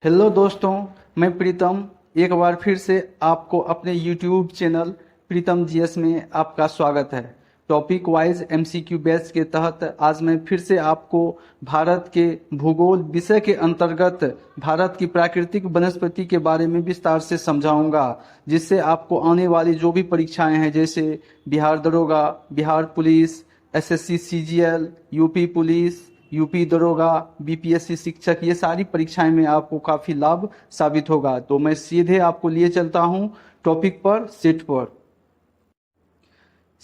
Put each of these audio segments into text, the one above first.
Hello दोस्तों, मैं प्रीतम एक बार फिर से आपको अपने YouTube चैनल प्रीतम जीएस में आपका स्वागत है। टॉपिक वाइज एमसीक्यू बैच के तहत आज मैं फिर से आपको भारत के भूगोल विषय के अंतर्गत भारत की प्राकृतिक वनस्पति के बारे में विस्तार से समझाऊंगा, जिससे आपको आने वाली जो भी परीक्षाएं हैं जैसे बिहार दरोगा, Bihar police, SSC CGL, UP police, UP दरोगा, बीपीएससी शिक्षक, ये सारी परीक्षाएं में आपको काफी लाभ साबित होगा। तो मैं सीधे आपको लिए चलता हूं टॉपिक पर, सेट पर।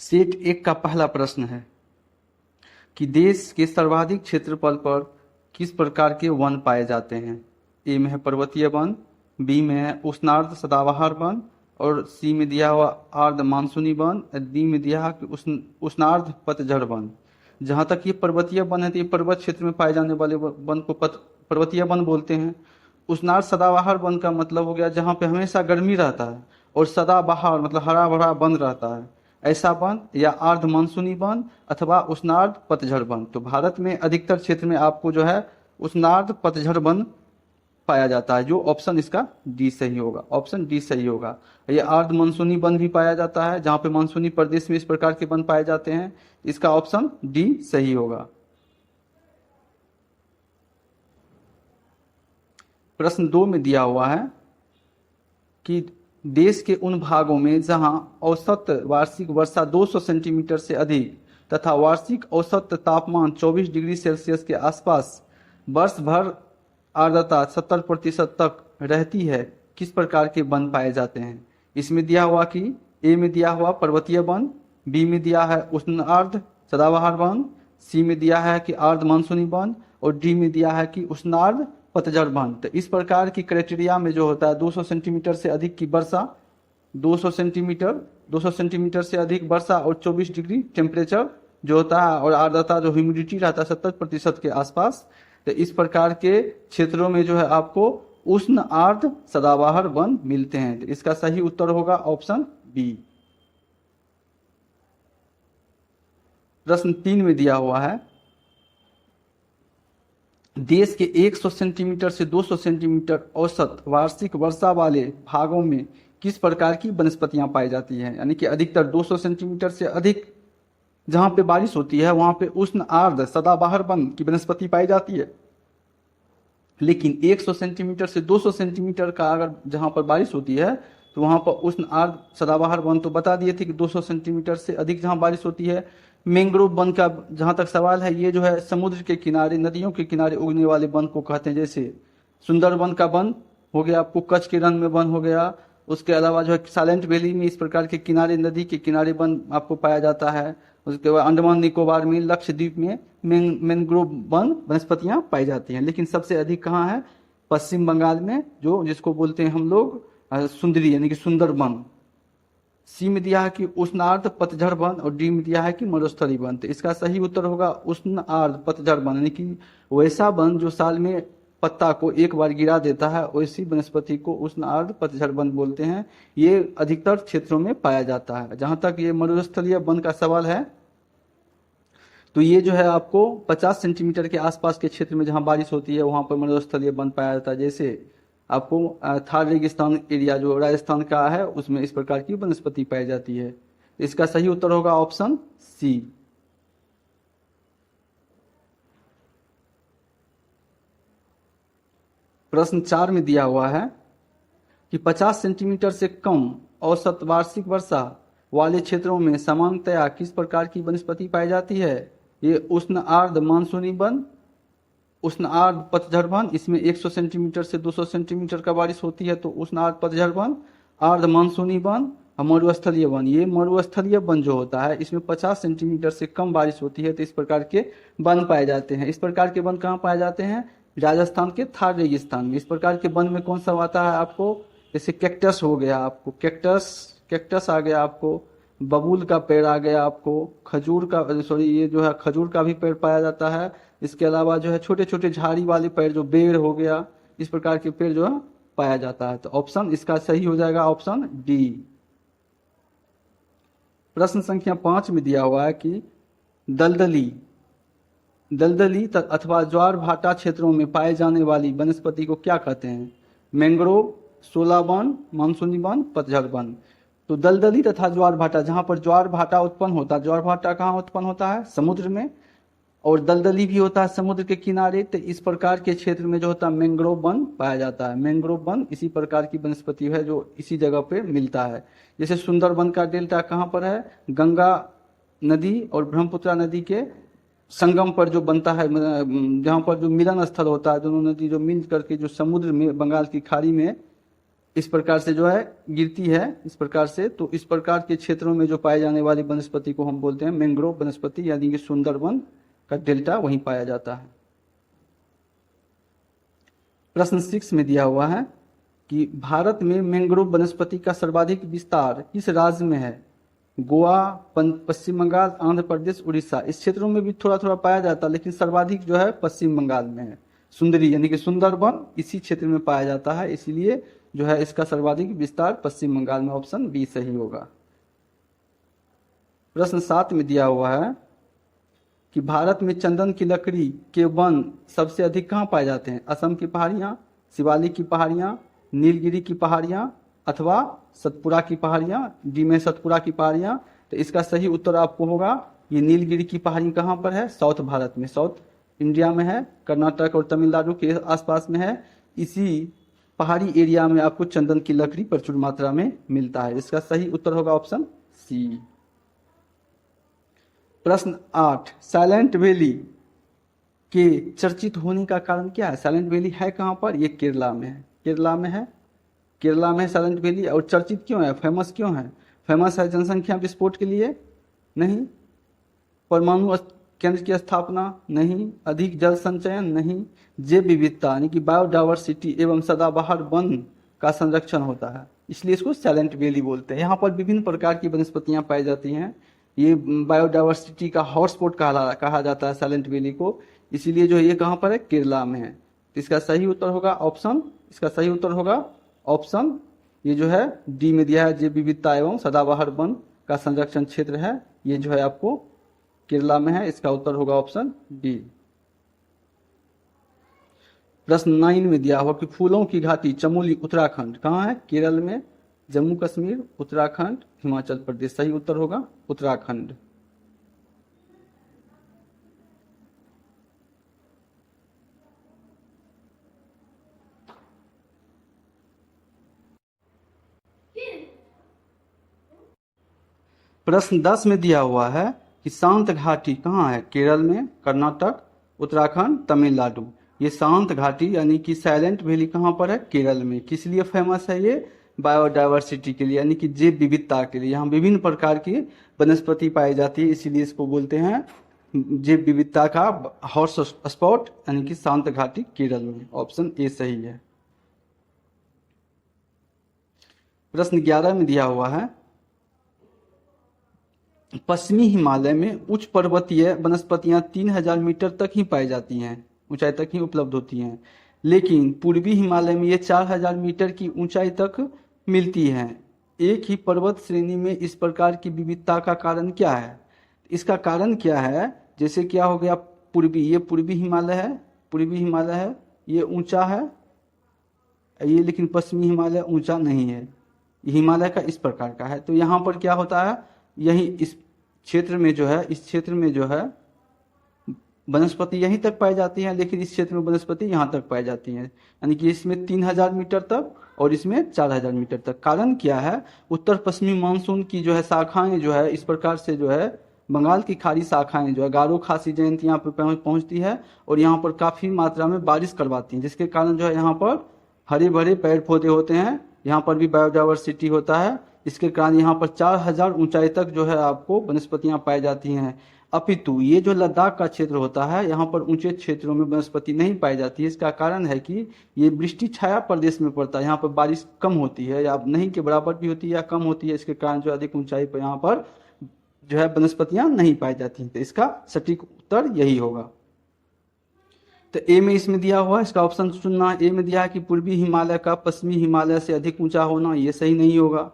सेट एक का पहला प्रश्न है कि देश के सर्वाधिक क्षेत्रफल पर किस प्रकार के वन पाए जाते हैं। ए में है पर्वतीय वन, बी में है उष्णार्ध सदाबहार वन, और सी में दिया हुआ आर्द्र मानसूनी वन, डी में दिया है उष्णार्ध पतझड़ वन। जहां तक ये पर्वतीय वन है तो ये पर्वत क्षेत्र में पाए जाने वाले वन को पर्वतीय वन बोलते हैं। उष्णार्ध सदाबहार वन का मतलब हो गया जहां पे हमेशा गर्मी रहता है, और सदाबहार मतलब हरा भरा वन रहता है, ऐसा वन, या आर्द्र मानसूनी वन अथवा उष्णार्ध पतझड़ वन। तो भारत में अधिकतर क्षेत्र में आपको जो है उष्णार्ध पतझड़ वन पाया जाता है, जो ऑप्शन इसका डी सही होगा, ऑप्शन डी सही होगा। ये आर्द्र मानसूनी वन भी पाया जाता है जहां पे मानसूनी प्रदेश में इस प्रकार के वन पाए जाते हैं, इसका ऑप्शन डी सही होगा। प्रश्न 2 में दिया हुआ है कि देश के उन भागों में जहां औसत वार्षिक वर्षा 200 सेंटीमीटर से अधिक तथा वार्षिक औसत तापमान 24 डिग्री सेल्सियस के आसपास वर्ष भर आर्द्रता 70% तक रहती है, किस प्रकार के वन पाए जाते हैं। इसमें दिया हुआ कि ए में दिया हुआ पर्वतीय वन, बी में दिया है उष्ण आर्द्र सदाबहार वन, सी में दिया है कि आर्द्र मानसूनी वन, और डी में दिया है कि उष्णार्ध पतझड़ वन। तो इस प्रकार की क्राइटेरिया में जो होता है 200 सेंटीमीटर से अधिक की वर्षा, 200 सेंटीमीटर से अधिक वर्षा और 24 डिग्री टेम्परेचर जो होता है, और आर्द्रता जो ह्यूमिडिटी रहता है 70% के आसपास, तो इस प्रकार के क्षेत्रों में जो है आपको उष्ण आर्द्र सदाबहार वन मिलते हैं। तो इसका सही उत्तर होगा ऑप्शन बी। प्रश्न 3 में दिया हुआ है देश के 100 सेंटीमीटर से 200 सेंटीमीटर औसत वार्षिक वर्षा वाले भागों में किस प्रकार की वनस्पतियां पाई जाती हैं। यानी कि अधिकतर 200 सेंटीमीटर से अधिक जहां पे बारिश होती है वहां पे उष्ण आर्द्र सदाबहार वन की वनस्पति पाई जाती है, लेकिन 100 सेंटीमीटर से 200 सेंटीमीटर का अगर जहां पर बारिश होती है तो वहां पर उष्ण आर्द्र सदाबहार वन तो बता दिए थे कि 200 सेंटीमीटर से अधिक जहां बारिश होती है। मैंग्रोव वन का जहां तक सवाल है, ये जो है समुद्र के किनारे, नदियों के किनारे उगने वाले वन को कहते हैं। जैसे सुंदरवन का वन हो गया, आपको कच्छ के रण में वन हो गया, उसके अलावा जो है साइलेंट वैली में इस प्रकार के किनारे, नदी के किनारे वन आपको पाया जाता है। उसके बाद अंडमान निकोबार में, लक्षद्वीप में मैंग्रोव वन वनस्पतियां पाई जाती हैं। लेकिन सबसे अधिक कहाँ है? पश्चिम बंगाल में, जो जिसको बोलते हैं हम लोग सुंदरी यानी कि सुंदर वन। सी में दिया है कि उष्णार्ध पतझड़ वन, और डी में दिया है कि मरुस्थलीय वन। तो इसका सही उत्तर होगा उष्ण आर्द्र पतझड़ वन, यानी कि वैसा वन जो साल में पत्ता को एक बार गिरा देता है, वैसी वनस्पति को उष्ण आर्द्र पतझड़ वन बोलते हैं। ये अधिकतर क्षेत्रों में पाया जाता है। जहां तक ये मरुस्थलीय वन का सवाल है, तो ये जो है आपको 50 सेंटीमीटर के आसपास के क्षेत्र में जहां बारिश होती है वहां पर मरुस्थलीय वन पाया जाता है। जैसे आपको थार रेगिस्तान एरिया जो राजस्थान का है उसमें इस प्रकार की वनस्पति पाई जाती है। इसका सही उत्तर होगा ऑप्शन सी। प्रश्न 4 में दिया हुआ है कि 50 सेंटीमीटर से कम औसत वार्षिक वर्षा वाले क्षेत्रों में सामान्यतया किस प्रकार की वनस्पति पाई जाती है। ये उष्ण आर्द्र मानसूनी वन, उष्ण आर्द्र पतझड़ वन, इसमें 100 सेंटीमीटर से 200 सेंटीमीटर का बारिश होती है तो उष्ण आर्द्र पतझड़ वन, आर्द्र मानसूनी वन और मरुस्थलीय वन। ये मरुस्थलीय वन जो होता है इसमें 50 सेंटीमीटर से कम बारिश होती है तो इस प्रकार के वन पाए जाते हैं। इस प्रकार के वन कहाँ पाए जाते हैं? राजस्थान के थार रेगिस्तान में। इस प्रकार के वन में कौन सा आता है आपको? जैसे कैक्टस हो गया, आपको कैक्टस आ गया, आपको बबूल का पेड़ आ गया, आपको खजूर का, सॉरी ये जो है खजूर का भी पेड़ पाया जाता है। इसके अलावा जो है छोटे छोटे झाड़ी वाले पेड़ जो बेर हो गया, इस प्रकार के पेड़ जो है पाया जाता है। तो ऑप्शन इसका सही हो जाएगा ऑप्शन डी। प्रश्न संख्या 5 में दिया हुआ है कि दलदली दलदली अथवा ज्वार भाटा क्षेत्रों में पाए जाने वाली वनस्पति को क्या कहते हैं? मैंग्रोव, शोला वन, मानसूनी वन, पतझड़ वन। तो दलदली तथा ज्वार भाटा, जहां पर ज्वार भाटा उत्पन्न होता है, ज्वार भाटा कहाँ उत्पन्न होता है? समुद्र में, और दलदली भी होता है समुद्र के किनारे। तो इस प्रकार के क्षेत्र में जो होता है मैंग्रोव वन पाया जाता है। मैंग्रोव वन इसी प्रकार की वनस्पति है जो इसी जगह पे मिलता है। जैसे सुंदरवन का डेल्टा कहाँ पर है? गंगा नदी और ब्रह्मपुत्र नदी के संगम पर जो बनता है, जहाँ पर जो मिलन स्थल होता है, दोनों नदी जो मिल करके जो समुद्र में, बंगाल की खाड़ी में इस प्रकार से जो है गिरती है, इस प्रकार से। तो इस प्रकार के क्षेत्रों में जो पाए जाने वाली वनस्पति को हम बोलते हैं मैंग्रोव वनस्पति, यानी कि सुंदरवन का डेल्टा वहीं पाया जाता है। प्रश्न 6 में दिया हुआ है कि भारत में मैंग्रोव वनस्पति का सर्वाधिक विस्तार किस राज्य में है? गोवा, पश्चिम बंगाल, आंध्र प्रदेश, उड़ीसा। इस क्षेत्रों में भी थोड़ा थोड़ा पाया जाता है, लेकिन सर्वाधिक जो है पश्चिम बंगाल में है। सुंदरी यानी कि सुंदरवन इसी क्षेत्र में पाया जाता है, इसीलिए जो है इसका सर्वाधिक विस्तार पश्चिम बंगाल में। ऑप्शन बी सही होगा। प्रश्न 7 में दिया हुआ है कि भारत में चंदन की लकड़ी के वन सबसे अधिक कहाँ पाए जाते हैं? असम की पहाड़ियाँ, शिवालिक की पहाड़ियाँ, नीलगिरी की पहाड़ियाँ अथवा सतपुरा की पहाड़ियाँ। डी में सतपुरा की पहाड़ियाँ। तो इसका सही उत्तर आपको होगा ये नीलगिरी की पहाड़ी कहाँ पर है? साउथ भारत में, साउथ इंडिया में है, कर्नाटक और तमिलनाडु के आसपास में है। इसी पहाड़ी एरिया में आपको चंदन की लकड़ी प्रचुर मात्रा में मिलता है। इसका सही उत्तर होगा ऑप्शन सी। प्रश्न 8, साइलेंट वैली के चर्चित होने का कारण क्या है? साइलेंट वैली है कहाँ पर? ये केरला में है, केरला में है, केरला में साइलेंट वैली। और चर्चित क्यों है, फेमस क्यों है? फेमस है जनसंख्या विस्फोट के लिए? नहीं। परमाणु केंद्र की स्थापना? नहीं। अधिक जल संचयन? नहीं। जैव विविधता यानी कि बायोडाइवर्सिटी एवं सदाबहार वन का संरक्षण होता है, इसलिए इसको साइलेंट वैली बोलते हैं। यहाँ पर विभिन्न प्रकार की वनस्पतियां पाई जाती हैं। ये बायोडाइवर्सिटी का हॉटस्पॉट कहा जाता है साइलेंट वैली को, इसीलिए जो ये कहाँ पर है? केरला में है। तो इसका सही उत्तर होगा ऑप्शन, इसका सही उत्तर होगा ऑप्शन ये जो है डी में दिया है, जैव विविधता एवं सदाबहार वन का संरक्षण क्षेत्र है, ये जो है आपको केरला में है। इसका उत्तर होगा ऑप्शन डी। प्रश्न 9 में दिया हुआ कि फूलों की घाटी चमोली उत्तराखंड कहाँ है? केरल में, जम्मू कश्मीर, उत्तराखंड, हिमाचल प्रदेश। सही उत्तर होगा उत्तराखंड। प्रश्न 10 में दिया हुआ है कि शांत घाटी कहाँ है? केरल में, कर्नाटक, उत्तराखंड, तमिलनाडु। ये शांत घाटी यानी कि साइलेंट वैली कहाँ पर है? केरल में। किस लिए फेमस है ये? बायोडाइवर्सिटी के लिए, यानी कि जैव विविधता के लिए। यहाँ विभिन्न प्रकार की वनस्पति पाई जाती है, इसीलिए इसको बोलते हैं जैव विविधता का हॉट स्पॉट, यानी कि शांत घाटी केरल में। ऑप्शन ए सही है। प्रश्न 11 में दिया हुआ है पश्चिमी हिमालय में उच्च पर्वतीय वनस्पतियां 3000 मीटर तक ही पाई जाती हैं, ऊंचाई तक ही उपलब्ध होती हैं, लेकिन पूर्वी हिमालय में ये 4000 मीटर की ऊंचाई तक मिलती हैं। एक ही पर्वत श्रेणी में इस प्रकार की विविधता का कारण क्या है? इसका कारण क्या है? जैसे क्या हो गया, पूर्वी, ये पूर्वी हिमालय है, पूर्वी हिमालय है, ये ऊंचा है, ये लेकिन पश्चिमी हिमालय ऊंचा नहीं है, हिमालय का इस प्रकार का है। तो यहाँ पर क्या होता है, यही इस क्षेत्र में जो है, इस क्षेत्र में जो है वनस्पति यहीं तक पाई जाती है, लेकिन इस क्षेत्र में वनस्पति यहाँ तक पाई जाती है, यानी कि इसमें 3000 मीटर तक और इसमें 4000 मीटर तक। कारण क्या है? उत्तर पश्चिमी मानसून की जो है शाखाएं जो है इस प्रकार से जो है बंगाल की खाड़ी शाखाएं जो है गारो खासी जयंती यहाँ पर पहुंचती है और यहाँ पर काफी मात्रा में बारिश करवाती है, जिसके कारण जो है यहाँ पर हरे भरे पेड़ पौधे होते हैं, यहाँ पर भी बायोडाइवर्सिटी होता है। इसके कारण यहाँ पर 4000 ऊंचाई तक जो है आपको वनस्पतियां पाई जाती हैं। अपितु ये जो लद्दाख का क्षेत्र होता है, यहाँ पर ऊंचे क्षेत्रों में वनस्पति नहीं पाई जाती है। इसका कारण है कि ये वृष्टि छाया प्रदेश में पड़ता है, यहाँ पर बारिश कम होती है या नहीं के बराबर भी होती है या कम होती है। इसके कारण जो अधिक ऊंचाई पर यहाँ पर जो है वनस्पतियां नहीं पाई जाती हैं। तो इसका सटीक उत्तर यही होगा। तो ए में इसमें दिया हुआ, इसका ऑप्शन चुनना। ए में दिया है कि पूर्वी हिमालय का पश्चिमी हिमालय से अधिक ऊंचा होना, ये सही नहीं होगा।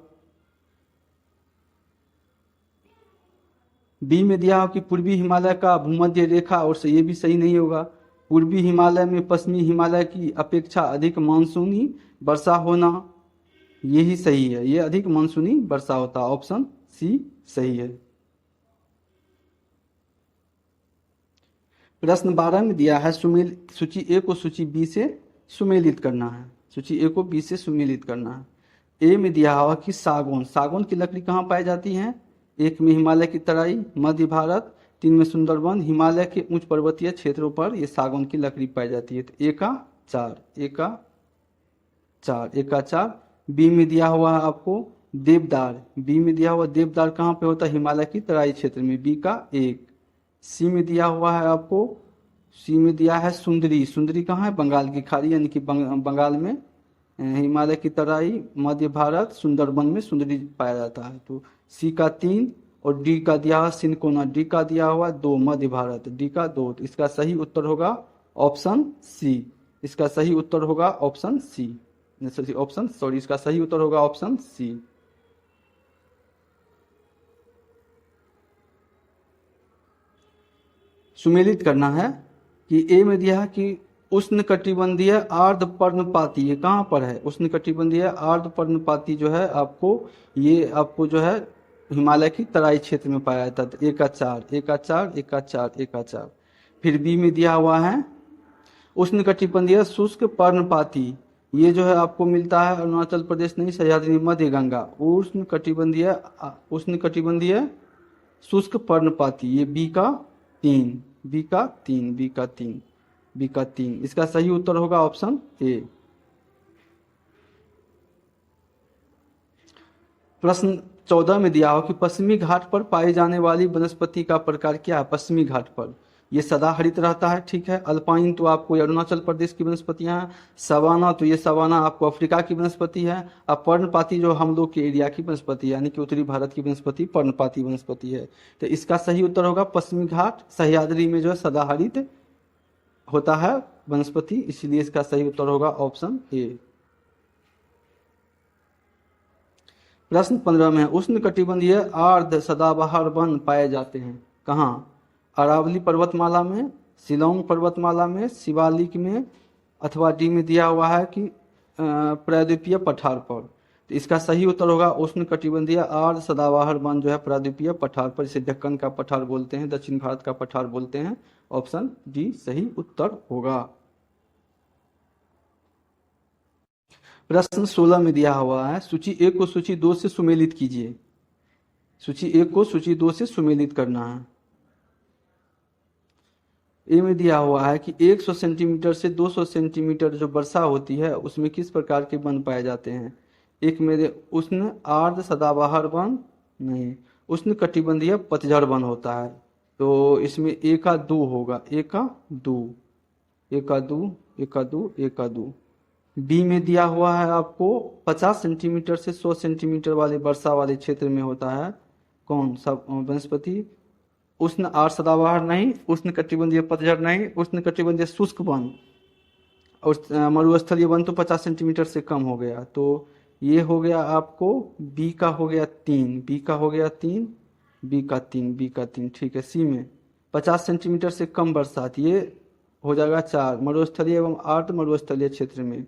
बी में दिया हो कि पूर्वी हिमालय का भूमध्य रेखा, और ये भी सही नहीं होगा। पूर्वी हिमालय में पश्चिमी हिमालय की अपेक्षा अधिक मानसूनी वर्षा होना, यही सही है, ये अधिक मानसूनी वर्षा होता है, ऑप्शन सी सही है। प्रश्न 12 में दिया है सुमेल सूची ए को सूची बी से सुमेलित करना है, सूची ए को बी से सुमेलित करना है। ए में दिया हुआ कि सागौन, सागौन की लकड़ी कहाँ पाई जाती है? एक में हिमालय की तराई, मध्य भारत, 3 में सुंदरबन, हिमालय के उच्च पर्वतीय क्षेत्रों पर ये सागौन की लकड़ी पाई जाती है। तो ए का 4, ए का 4, ए का 4। बी में दिया हुआ है आपको देवदार, बी में दिया हुआ देवदार कहाँ पे होता है? हिमालय की तराई क्षेत्र में, बी का 1। सी में दिया हुआ है आपको, सी में दिया है सुंदरी, सुंदरी कहाँ है? बंगाल की खाड़ी, यानी कि बंगाल में हिमालय की तराई, मध्य भारत, सुंदरबन में सुंदरी पाया जाता है। तो सी का 3, और डी का दिया हुआ सिनकोना, डी का दिया हुआ 2, मध्य भारत, डी का 2। तो इसका सही उत्तर होगा ऑप्शन सी, इसका सही उत्तर होगा ऑप्शन सी, ऑप्शन सॉरी, इसका सही उत्तर होगा ऑप्शन सी। सुमेलित करना है कि ए में दिया है कि उष्ण कटिबंधीय आर्द्र पर्णपाती, ये कहाँ पर है? उष्ण कटिबंधीय आर्द्र पर्णपाती जो है आपको, ये आपको जो है हिमालय की तराई क्षेत्र में पाया जाता है। तो ए का 4, ए का 4, ए का 4, ए का 4। फिर बी में दिया हुआ है उष्ण कटिबंधीय शुष्क पर्णपाती, ये जो है आपको मिलता है अरुणाचल प्रदेश नहीं, सह्याद्री मध्य गंगा। उष्ण कटिबंधीय शुष्क पर्णपाती, ये बी का 3, बी का 3, बी का 3, बी का 3। इसका सही उत्तर होगा ऑप्शन ए। प्रश्न 14 में दिया हो कि पश्चिमी घाट पर पाई जाने वाली वनस्पति का प्रकार क्या है? पश्चिमी घाट पर ये सदाहरित रहता है, ठीक है। अल्पाइन तो आपको अरुणाचल प्रदेश की वनस्पतियां हैं। सवाना, तो ये सवाना आपको अफ्रीका की वनस्पति है। अब पर्णपाती जो हम लोग के एरिया की वनस्पति है, यानी कि उत्तरी भारत की वनस्पति पर्णपाती वनस्पति है। तो इसका सही उत्तर होगा पश्चिमी घाट, सह्याद्री में जो है सदाहरित होता है वनस्पति, इसलिए इसका सही उत्तर होगा ऑप्शन ए। प्रश्न 15 में उष्ण कटिबंधीय आर्द्र सदाबहार वन पाए जाते हैं कहाँ? अरावली पर्वतमाला में, शिलोंग पर्वतमाला में, शिवालिक में, अथवा डी में दिया हुआ है कि प्रायद्वीपीय पठार पर। तो इसका सही उत्तर होगा उष्ण कटिबंधीय आर्द्र सदाबहार वन जो है प्रायद्वीपीय पठार पर, इसे दक्कन का पठार बोलते हैं, दक्षिण भारत का पठार बोलते हैं। ऑप्शन डी सही उत्तर होगा। प्रश्न 16 में दिया हुआ है सूची 1 को सूची 2 से सुमेलित कीजिए। सूची 1 को सूची 2 से सुमेलित करना है। ए में दिया हुआ है कि 100 सेंटीमीटर से 200 सेंटीमीटर जो वर्षा होती है उसमें किस प्रकार के वन पाए जाते हैं? एक में उष्ण आर्द्र सदाबहार वन नहीं, उष्ण कटिबंधीय पतझड़ वन होता है। तो इसमें ए का 2 होगा, ए का 2, ए का 2, ए का 2, ए का 2। बी में दिया हुआ है आपको 50 सेंटीमीटर से 100 सेंटीमीटर वाले वर्षा वाले क्षेत्र में होता है कौन सा वनस्पति? उष्ण आर्द्र सदाबहार नहीं, उष्ण कटिबंधीय पतझड़ नहीं, उष्ण कटिबंधीय शुष्क वन, और मरुस्थलीय वन तो 50 सेंटीमीटर से कम हो गया। तो ये हो गया आपको बी का हो गया 3, बी का हो गया 3, बी का 3, बी का 3, ठीक है। सी में 50 सेंटीमीटर से कम बरसात, ये हो जाएगा 4, मरुस्थलीय एवं आर्द्र मरुस्थलीय क्षेत्र में।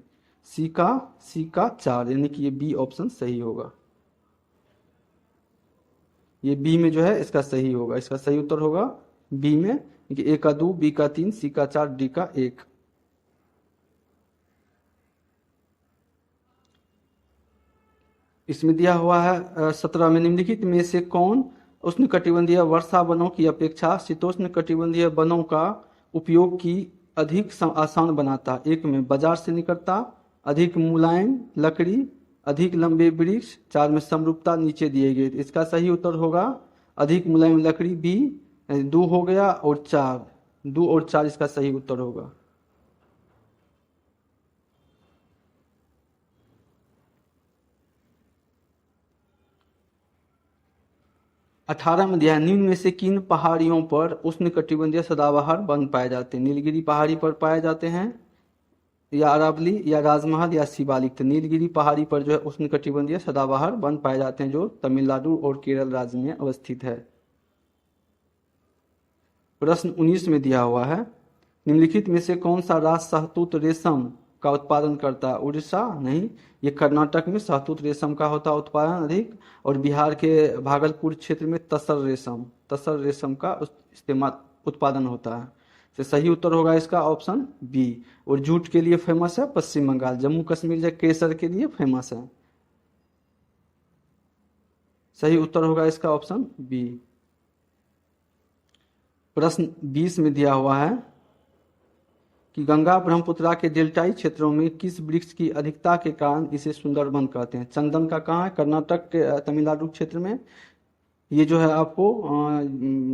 सी का 4, यानी कि ये बी ऑप्शन सही होगा। ये बी में जो है इसका सही होगा, इसका सही उत्तर होगा बी में। ए का 2, बी का 3, सी का 4, डी का 1। इसमें दिया हुआ है 17 में निम्नलिखित में से कौन उष्ण कटिबंधीय वर्षा वनों की अपेक्षा शीतोष्ण कटिबंधीय वनों का उपयोग की अधिक आसान बनाता है? एक में बाजार से निकटता, अधिक मुलायम लकड़ी, अधिक लंबे वृक्ष, 4 में समरूपता नीचे दिए गए। इसका सही उत्तर होगा अधिक मुलायम लकड़ी, बी 2 हो गया, और 4, 2 और 4 इसका सही उत्तर होगा। अठारह में दिया है निम्न में से किन पहाड़ियों पर उष्ण कटिबंधीय सदाबहार वन पाए जाते हैं? नीलगिरी पहाड़ी पर पाए जाते हैं, या अरावली, या राजमहल, या शिवालिक। तो नीलगिरी पहाड़ी पर जो है उष्ण कटिबंधीय सदाबहार वन पाए जाते हैं, जो तमिलनाडु और केरल राज्य में अवस्थित है। प्रश्न 19 में दिया हुआ है, निम्नलिखित में से कौन सा राज्य शहतूत रेशम का उत्पादन करता है? उड़ीसा नहीं, ये कर्नाटक में शहतूत रेशम का होता है उत्पादन अधिक, और बिहार के भागलपुर क्षेत्र में तसर रेशम का इस्तेमाल उत्पादन होता है। तो सही उत्तर होगा इसका ऑप्शन बी। और जूट के लिए फेमस है पश्चिम बंगाल, जम्मू कश्मीर जो केसर के लिए फेमस है। सही उत्तर होगा इसका ऑप्शन बी। प्रश्न 20 में दिया हुआ है कि गंगा ब्रह्मपुत्रा के डेल्टाई क्षेत्रों में किस वृक्ष की अधिकता के कारण इसे सुंदरबन कहते हैं? चंदन का कहाँ है? कर्नाटक के तमिलनाडु क्षेत्र में। ये जो है आपको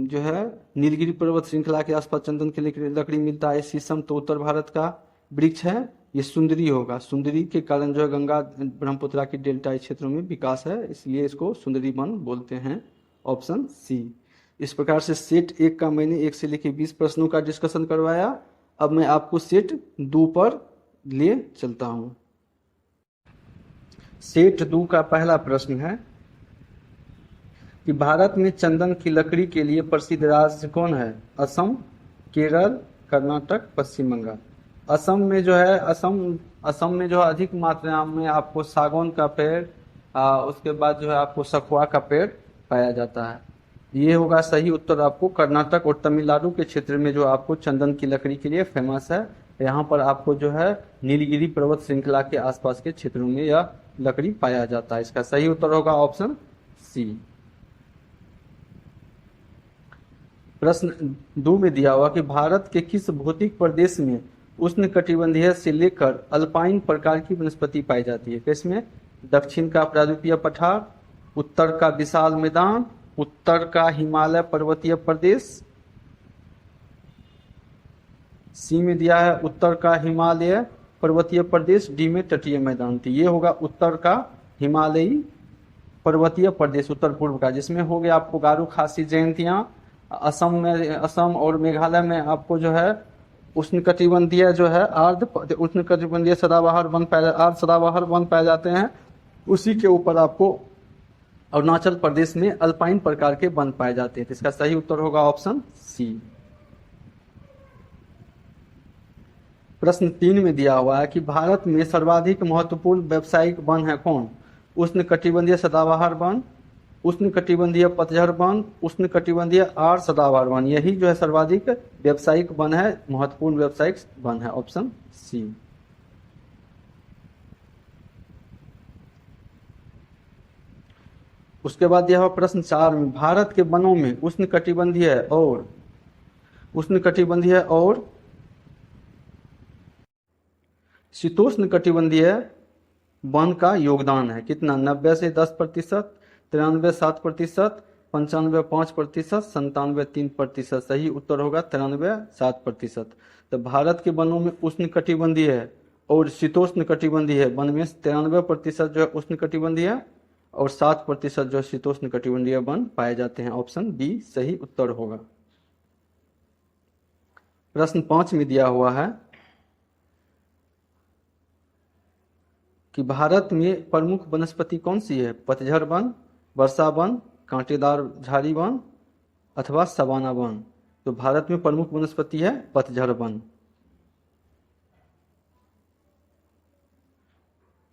जो है नीलगिरी पर्वत श्रृंखला के आसपास चंदन के लकड़ी मिलता है। शीशम तो उत्तर भारत का वृक्ष है, ये सुंदरी होगा। सुंदरी के कारण जो है गंगा ब्रह्मपुत्रा के डेल्टाई क्षेत्रों में विकास है, इसलिए इसको सुंदरी वन बोलते हैं। Option C. इस प्रकार से सेट 1 का मैंने 1 से लेकर 20 प्रश्नों का डिस्कशन करवाया। अब मैं आपको सेट 2 पर ले चलता हूं। सेट 2 का पहला प्रश्न है कि भारत में चंदन की लकड़ी के लिए प्रसिद्ध राज्य कौन है? असम, केरल, कर्नाटक, पश्चिम बंगाल। असम में जो है अधिक मात्रा में आपको सागौन का पेड़, उसके बाद जो है आपको सखुआ का पेड़ पाया जाता है। ये होगा सही उत्तर आपको। कर्नाटक और तमिलनाडु के क्षेत्र में जो आपको चंदन की लकड़ी के लिए फेमस है, यहाँ पर आपको जो है नीलगिरी पर्वत श्रृंखला के आसपास के क्षेत्रों में यह लकड़ी पाया जाता है। इसका सही उत्तर होगा ऑप्शन सी। प्रश्न 2 में दिया हुआ कि भारत के किस भौतिक प्रदेश में उष्णकटिबंधीय से लेकर अल्पाइन प्रकार की वनस्पति पाई जाती है? किसमें? दक्षिण का प्रायद्वीपीय पठार, उत्तर का विशाल मैदान, उत्तर का हिमालय पर्वतीय प्रदेश। सी में दिया है उत्तर का हिमालय पर्वतीय प्रदेश, डी में तटीय मैदान। थी ये होगा उत्तर का हिमालयी पर्वतीय प्रदेश, उत्तर पूर्व का, जिसमें हो गया आपको गारो खासी जयंतियां। असम और मेघालय में आपको जो है उष्णकटिबंधीय जो है उष्णकटिबंधीय सदाबहार वन पाए जाते हैं। उसी के ऊपर आपको अरुणाचल प्रदेश में अल्पाइन प्रकार के वन पाए जाते हैं। इसका सही उत्तर होगा ऑप्शन सी। प्रश्न 3 में दिया हुआ है कि भारत में सर्वाधिक महत्वपूर्ण व्यावसायिक वन है कौन? उष्णकटिबंधीय सदाबहार वन, उष्णकटिबंधीय पतझड़ वन, उष्णकटिबंधीय आर्द्र सदाबहार वन। यही जो है सर्वाधिक व्यावसायिक वन है, महत्वपूर्ण व्यावसायिक वन है। Option C. उसके बाद दिया हुआ प्रश्न 4 में भारत के वनों में उष्णकटिबंधीय और शीतोष्णकटिबंधीय वन का योगदान है कितना? 90 से 10%, 93 7%, 95 5%, 97 3%। सही उत्तर होगा 93 7%। तो भारत के वनों में उष्णकटिबंधीय और शीतोष्णकटिबंधीय वन में 93% जो है उष्णकटिबंधीय और 7% जो शीतोष्णकटिबंधीय वन पाए जाते हैं। ऑप्शन बी सही उत्तर होगा। प्रश्न 5 में दिया हुआ है कि भारत में प्रमुख वनस्पति कौन सी है? पतझड़ वन, वर्षा वन, कांटेदार झाड़ी वन अथवा सवाना वन। तो भारत में प्रमुख वनस्पति है पतझड़ वन।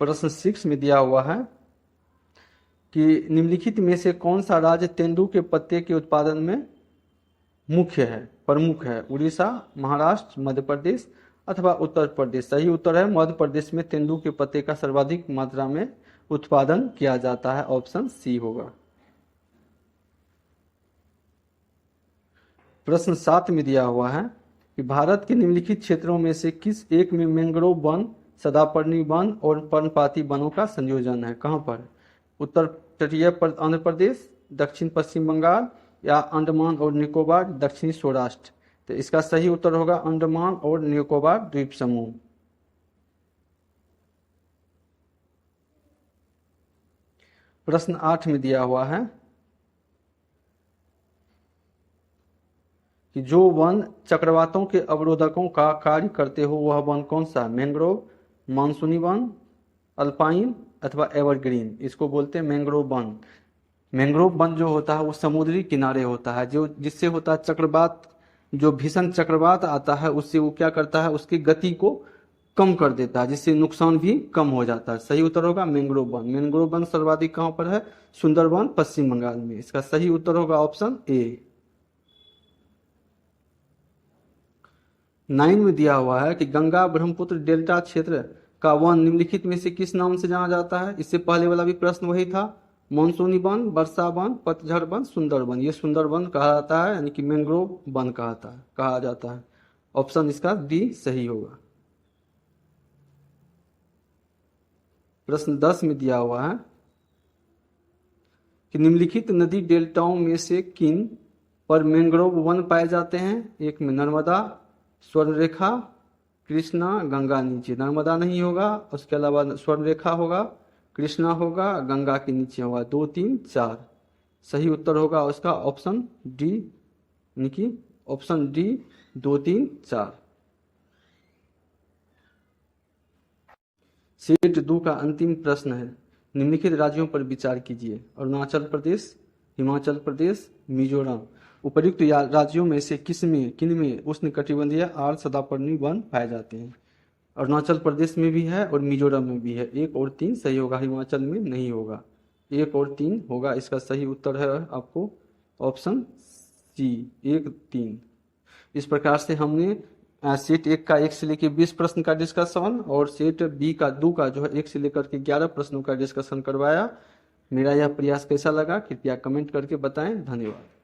प्रश्न 6 में दिया हुआ है कि निम्नलिखित में से कौन सा राज्य तेंदू के पत्ते के उत्पादन में प्रमुख है? उड़ीसा, महाराष्ट्र, मध्य प्रदेश अथवा उत्तर प्रदेश। सही उत्तर है मध्य प्रदेश में तेंदू के पत्ते का सर्वाधिक मात्रा में उत्पादन किया जाता है। ऑप्शन सी होगा। प्रश्न 7 में दिया हुआ है कि भारत के निम्नलिखित क्षेत्रों में से किस एक में मैंग्रोव वन, सदापर्णी वन और पर्णपाती वनों का संयोजन है? कहां पर? उत्तर तटीय आंध्र प्रदेश, दक्षिण पश्चिम बंगाल या अंडमान और निकोबार, दक्षिणी सौराष्ट्र। तो इसका सही उत्तर होगा अंडमान और निकोबार द्वीप समूह। प्रश्न 8 में दिया हुआ है कि जो वन चक्रवातों के अवरोधकों का कार्य करते हो वह वन कौन सा? मैंग्रोव, मानसूनी वन, अल्पाइन अथवा एवरग्रीन। इसको बोलते हैं मैंग्रोव वन। मैंग्रोव वन जो होता है वो समुद्री किनारे होता है, जो जिससे होता है चक्रवात जो भीषण चक्रवात आता है उससे वो क्या करता है, उसकी गति को कम कर देता है, जिससे नुकसान भी कम हो जाता है। सही उत्तर होगा मैंग्रोव वन। मैंग्रोव वन सर्वाधिक कहां पर है, सुंदरवन पश्चिम बंगाल में। इसका सही उत्तर होगा ऑप्शन ए। 9 में दिया हुआ है कि गंगा ब्रह्मपुत्र डेल्टा क्षेत्र का वन निम्नलिखित में से किस नाम से जाना जाता है। इससे पहले वाला भी प्रश्न वही था, मानसूनी वन, वर्षा वन, पतझड़ वन, सुंदर वन। ये सुंदर वन कहा जाता है, यानी कि मैंग्रोव वन कहा जाता है। ऑप्शन इसका डी सही होगा। प्रश्न 10 में दिया हुआ है कि निम्नलिखित नदी डेल्टाओं में से किन पर मैंग्रोव वन पाए जाते हैं। एक में नर्मदा, स्वर्णरेखा, कृष्णा, गंगा नीचे। नर्मदा नहीं होगा, उसके अलावा स्वर्णरेखा होगा, कृष्णा होगा, गंगा के नीचे होगा। 2, 3, 4 सही उत्तर होगा उसका ऑप्शन डी, यानी कि ऑप्शन डी 2, 3, 4। सेट 2 का अंतिम प्रश्न है, निम्नलिखित राज्यों पर विचार कीजिए। अरुणाचल प्रदेश, हिमाचल प्रदेश, मिजोरम। उपर्युक्त राज्यों में से किन में उष्णकटिबंधीय आर्द्र सदापर्णी वन पाए जाते हैं। अरुणाचल प्रदेश में भी है और मिजोरम में भी है। 1 और 3 सही होगा, हिमाचल में नहीं होगा। 1 और 3 होगा, इसका सही उत्तर है आपको ऑप्शन सी 1, 3। इस प्रकार से हमने सेट 1 का 1 से लेकर 20 प्रश्न का डिस्कशन और सेट बी का 2 का जो है 1 से लेकर के 11 प्रश्नों का डिस्कशन करवाया। मेरा यह प्रयास कैसा लगा कृपया कमेंट करके बताएं। धन्यवाद।